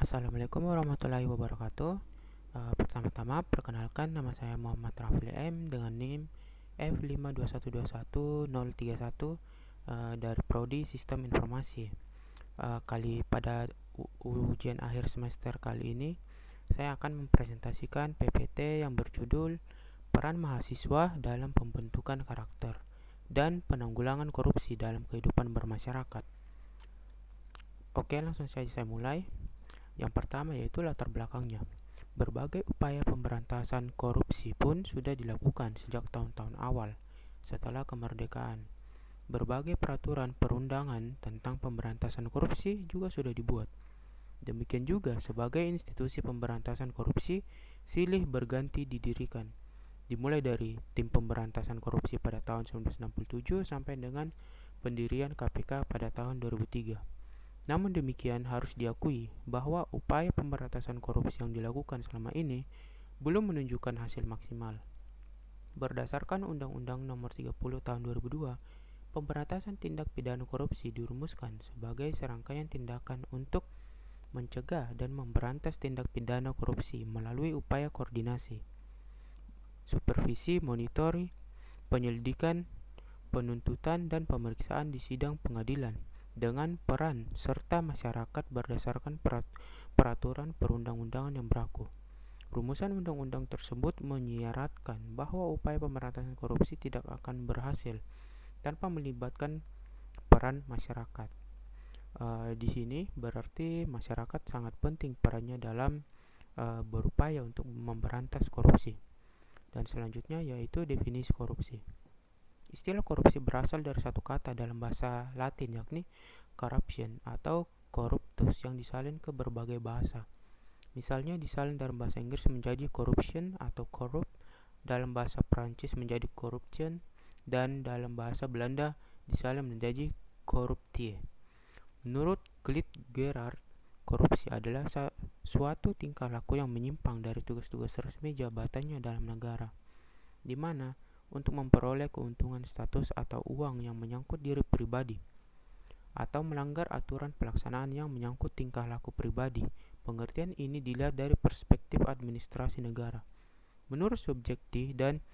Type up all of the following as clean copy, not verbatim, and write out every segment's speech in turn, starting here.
Assalamualaikum warahmatullahi wabarakatuh. Pertama-tama perkenalkan, nama saya Muhammad Rafli M dengan NIM F52121031 dari Prodi Sistem Informasi. Pada ujian akhir semester kali ini saya akan mempresentasikan PPT yang berjudul Peran Mahasiswa dalam Pembentukan Karakter dan Penanggulangan Korupsi dalam Kehidupan Bermasyarakat. Oke, langsung saja saya mulai. Yang pertama yaitu latar belakangnya. Berbagai upaya pemberantasan korupsi pun sudah dilakukan sejak tahun-tahun awal setelah kemerdekaan. Berbagai peraturan perundangan tentang pemberantasan korupsi juga sudah dibuat. Demikian juga sebagai institusi pemberantasan korupsi silih berganti didirikan. Dimulai dari tim pemberantasan korupsi pada tahun 1967 sampai dengan pendirian KPK pada tahun 2003. Namun demikian harus diakui bahwa upaya pemberantasan korupsi yang dilakukan selama ini belum menunjukkan hasil maksimal. Berdasarkan Undang-Undang Nomor 30 Tahun 2002, pemberantasan tindak pidana korupsi dirumuskan sebagai serangkaian tindakan untuk mencegah dan memberantas tindak pidana korupsi melalui upaya koordinasi, supervisi, monitoring, penyelidikan, penuntutan, dan pemeriksaan di sidang pengadilan dengan peran serta masyarakat berdasarkan peraturan perundang-undangan yang berlaku. Rumusan undang-undang tersebut menyiyaratkan bahwa upaya pemberantasan korupsi tidak akan berhasil tanpa melibatkan peran masyarakat. Di sini berarti masyarakat sangat penting perannya dalam berupaya untuk memberantas korupsi. Dan selanjutnya yaitu definisi korupsi. Istilah korupsi berasal dari satu kata dalam bahasa Latin yakni corruption atau corruptus yang disalin ke berbagai bahasa. Misalnya disalin dalam bahasa Inggris menjadi corruption atau corrupt, dalam bahasa Prancis menjadi corruption, dan dalam bahasa Belanda disalin menjadi corruptie. Menurut Glit Gerard, korupsi adalah suatu tingkah laku yang menyimpang dari tugas-tugas resmi jabatannya dalam negara, di mana untuk memperoleh keuntungan status atau uang yang menyangkut diri pribadi, atau melanggar aturan pelaksanaan yang menyangkut tingkah laku pribadi. Pengertian ini dilihat dari perspektif administrasi negara. Menurut Subjekti dan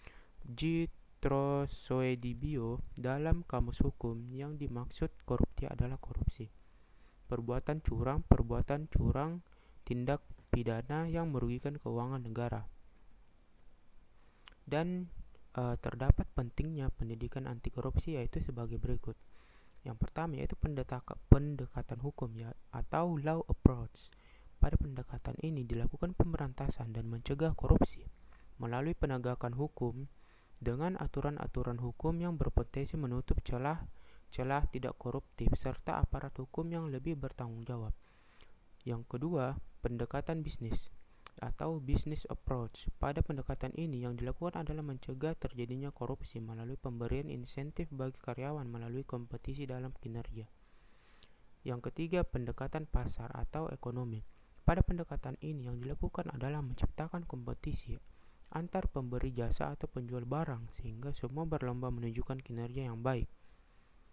G. Trosoedibio, dalam Kamus Hukum, yang dimaksud korupsi adalah korupsi, perbuatan curang, tindak pidana yang merugikan keuangan negara. Dan terdapat pentingnya pendidikan anti korupsi yaitu sebagai berikut. Yang pertama yaitu pendekatan hukum atau law approach. Pada pendekatan ini dilakukan pemberantasan dan mencegah korupsi melalui penegakan hukum dengan aturan-aturan hukum yang berpotensi menutup celah tidak koruptif serta aparat hukum yang lebih bertanggung jawab. Yang kedua, pendekatan bisnis atau business approach. Pada pendekatan ini yang dilakukan adalah mencegah terjadinya korupsi melalui pemberian insentif bagi karyawan melalui kompetisi dalam kinerja. Yang ketiga, pendekatan pasar atau ekonomi. Pada pendekatan ini yang dilakukan adalah menciptakan kompetisi antar pemberi jasa atau penjual barang sehingga semua berlomba menunjukkan kinerja yang baik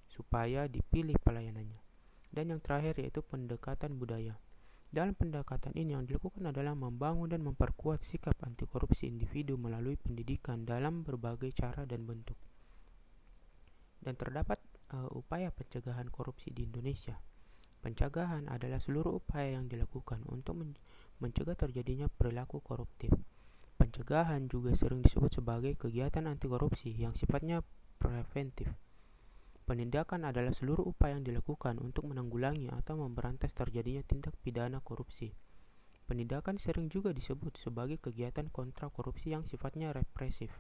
supaya dipilih pelayanannya. Dan yang terakhir yaitu pendekatan budaya. Dalam pendekatan ini yang dilakukan adalah membangun dan memperkuat sikap anti korupsi individu melalui pendidikan dalam berbagai cara dan bentuk. Dan terdapat upaya pencegahan korupsi di Indonesia. Pencegahan adalah seluruh upaya yang dilakukan untuk mencegah terjadinya perilaku koruptif. Pencegahan juga sering disebut sebagai kegiatan anti korupsi yang sifatnya preventif. Penindakan adalah seluruh upaya yang dilakukan untuk menanggulangi atau memberantas terjadinya tindak pidana korupsi. Penindakan sering juga disebut sebagai kegiatan kontra korupsi yang sifatnya represif.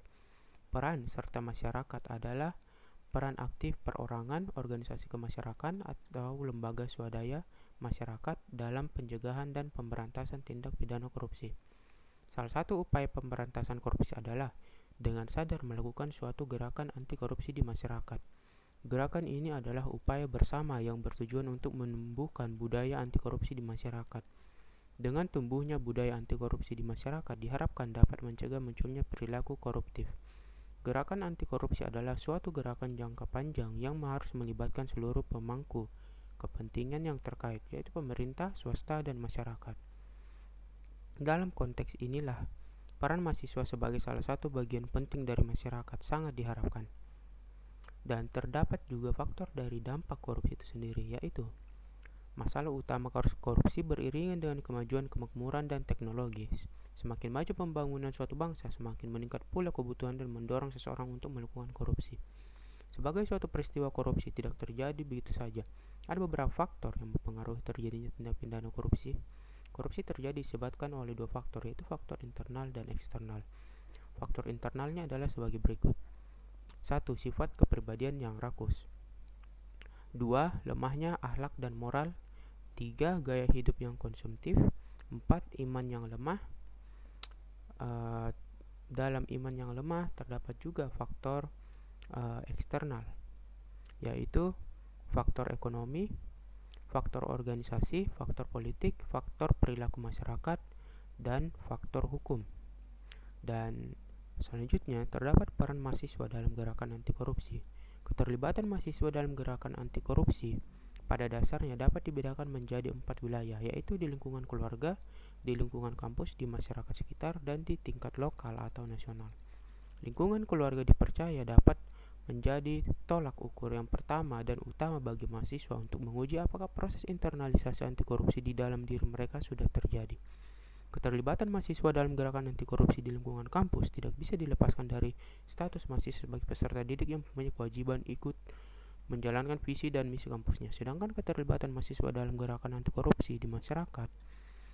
Peran serta masyarakat adalah peran aktif perorangan, organisasi kemasyarakatan, atau lembaga swadaya masyarakat dalam pencegahan dan pemberantasan tindak pidana korupsi. Salah satu upaya pemberantasan korupsi adalah dengan sadar melakukan suatu gerakan anti korupsi di masyarakat. Gerakan ini adalah upaya bersama yang bertujuan untuk menumbuhkan budaya anti korupsi di masyarakat. Dengan tumbuhnya budaya anti korupsi di masyarakat diharapkan dapat mencegah munculnya perilaku koruptif. Gerakan anti korupsi adalah suatu gerakan jangka panjang yang harus melibatkan seluruh pemangku kepentingan yang terkait, yaitu pemerintah, swasta, dan masyarakat. Dalam konteks inilah, peran mahasiswa sebagai salah satu bagian penting dari masyarakat sangat diharapkan. Dan terdapat juga faktor dari dampak korupsi itu sendiri, yaitu masalah utama korupsi beriringan dengan kemajuan kemakmuran dan teknologi. Semakin maju pembangunan suatu bangsa, semakin meningkat pula kebutuhan dan mendorong seseorang untuk melakukan korupsi. Sebagai suatu peristiwa korupsi tidak terjadi begitu saja. Ada beberapa faktor yang mempengaruhi terjadinya tindak pidana korupsi. Korupsi terjadi disebabkan oleh dua faktor, yaitu faktor internal dan eksternal. Faktor internalnya adalah sebagai berikut. 1. Sifat kepribadian yang rakus. 2. Lemahnya akhlak dan moral. 3. Gaya hidup yang konsumtif. 4. Iman yang lemah. Dalam iman yang lemah terdapat juga faktor eksternal, yaitu faktor ekonomi, faktor organisasi, faktor politik, faktor perilaku masyarakat, dan faktor hukum. Dan selanjutnya terdapat peran mahasiswa dalam gerakan anti korupsi. Keterlibatan mahasiswa dalam gerakan anti korupsi pada dasarnya dapat dibedakan menjadi 4 wilayah, yaitu di lingkungan keluarga, di lingkungan kampus, di masyarakat sekitar, dan di tingkat lokal atau nasional. Lingkungan keluarga dipercaya dapat menjadi tolak ukur yang pertama dan utama bagi mahasiswa untuk menguji apakah proses internalisasi anti korupsi di dalam diri mereka sudah terjadi. Keterlibatan mahasiswa dalam gerakan anti korupsi di lingkungan kampus tidak bisa dilepaskan dari status mahasiswa sebagai peserta didik yang mempunyai kewajiban ikut menjalankan visi dan misi kampusnya. Sedangkan keterlibatan mahasiswa dalam gerakan anti korupsi di masyarakat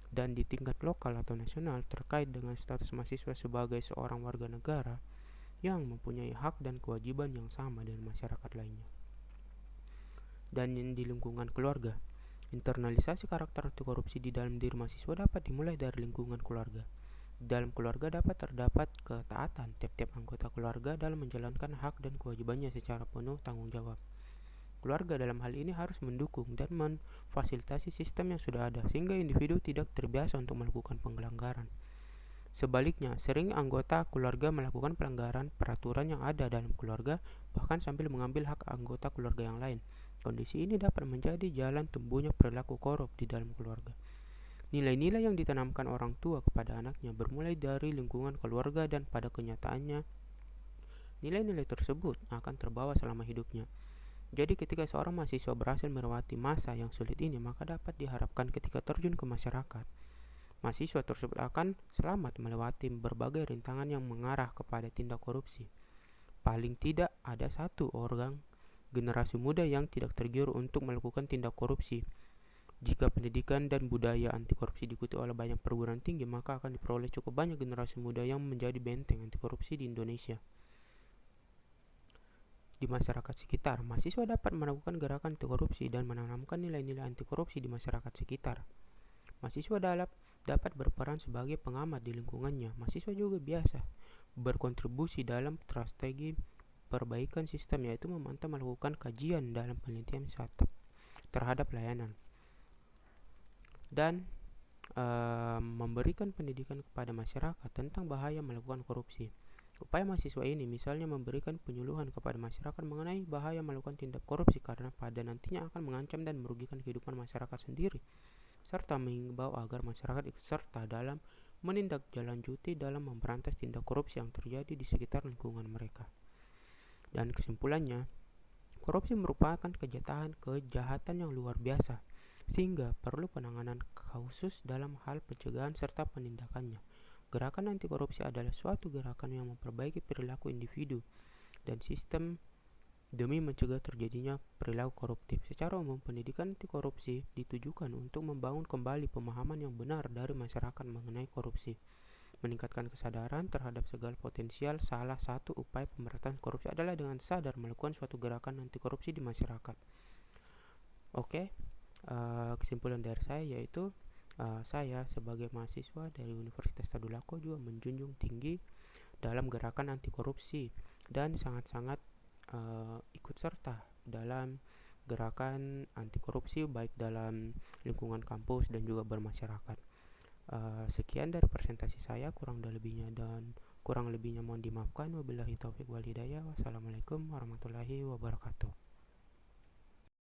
dan di tingkat lokal atau nasional terkait dengan status mahasiswa sebagai seorang warga negara yang mempunyai hak dan kewajiban yang sama dengan masyarakat lainnya. Dan di lingkungan keluarga, internalisasi karakter anti korupsi di dalam diri mahasiswa dapat dimulai dari lingkungan keluarga. Di dalam keluarga dapat terdapat ketaatan tiap-tiap anggota keluarga dalam menjalankan hak dan kewajibannya secara penuh tanggung jawab. Keluarga dalam hal ini harus mendukung dan memfasilitasi sistem yang sudah ada sehingga individu tidak terbiasa untuk melakukan pelanggaran. Sebaliknya, sering anggota keluarga melakukan pelanggaran peraturan yang ada dalam keluarga, bahkan sambil mengambil hak anggota keluarga yang lain. Kondisi ini dapat menjadi jalan tumbuhnya perilaku korup di dalam keluarga. Nilai-nilai yang ditanamkan orang tua kepada anaknya bermulai dari lingkungan keluarga dan pada kenyataannya, nilai-nilai tersebut akan terbawa selama hidupnya. Jadi ketika seorang mahasiswa berhasil melewati masa yang sulit ini, maka dapat diharapkan ketika terjun ke masyarakat, mahasiswa tersebut akan selamat melewati berbagai rintangan yang mengarah kepada tindak korupsi. Paling tidak ada satu orang generasi muda yang tidak tergiur untuk melakukan tindak korupsi. Jika pendidikan dan budaya anti korupsi diikuti oleh banyak perguruan tinggi, maka akan diperoleh cukup banyak generasi muda yang menjadi benteng anti korupsi di Indonesia. Di masyarakat sekitar, mahasiswa dapat melakukan gerakan anti korupsi dan menanamkan nilai-nilai anti korupsi di masyarakat sekitar. Mahasiswa dapat berperan sebagai pengamat di lingkungannya. Mahasiswa juga biasa berkontribusi dalam strategi perbaikan sistem, yaitu memantau melakukan kajian dalam penelitian terhadap layanan dan memberikan pendidikan kepada masyarakat tentang bahaya melakukan korupsi. Upaya mahasiswa ini misalnya memberikan penyuluhan kepada masyarakat mengenai bahaya melakukan tindak korupsi karena pada nantinya akan mengancam dan merugikan kehidupan masyarakat sendiri, serta mengimbau agar masyarakat ikut serta dalam menindaklanjuti dalam memberantas tindak korupsi yang terjadi di sekitar lingkungan mereka. Dan kesimpulannya, korupsi merupakan kejahatan yang luar biasa, sehingga perlu penanganan khusus dalam hal pencegahan serta penindakannya. Gerakan anti korupsi adalah suatu gerakan yang memperbaiki perilaku individu dan sistem demi mencegah terjadinya perilaku koruptif. Secara umum, pendidikan anti korupsi ditujukan untuk membangun kembali pemahaman yang benar dari masyarakat mengenai korupsi, meningkatkan kesadaran terhadap segala potensial. Salah satu upaya pemberantasan korupsi adalah dengan sadar melakukan suatu gerakan anti korupsi di masyarakat. Kesimpulan dari saya yaitu saya sebagai mahasiswa dari Universitas Tadulako juga menjunjung tinggi dalam gerakan anti korupsi dan sangat-sangat ikut serta dalam gerakan anti korupsi baik dalam lingkungan kampus dan juga bermasyarakat. Sekian dari presentasi saya, kurang lebihnya mohon dimaafkan. Wabillahi taufiq wal hidayah. Wassalamualaikum warahmatullahi wabarakatuh.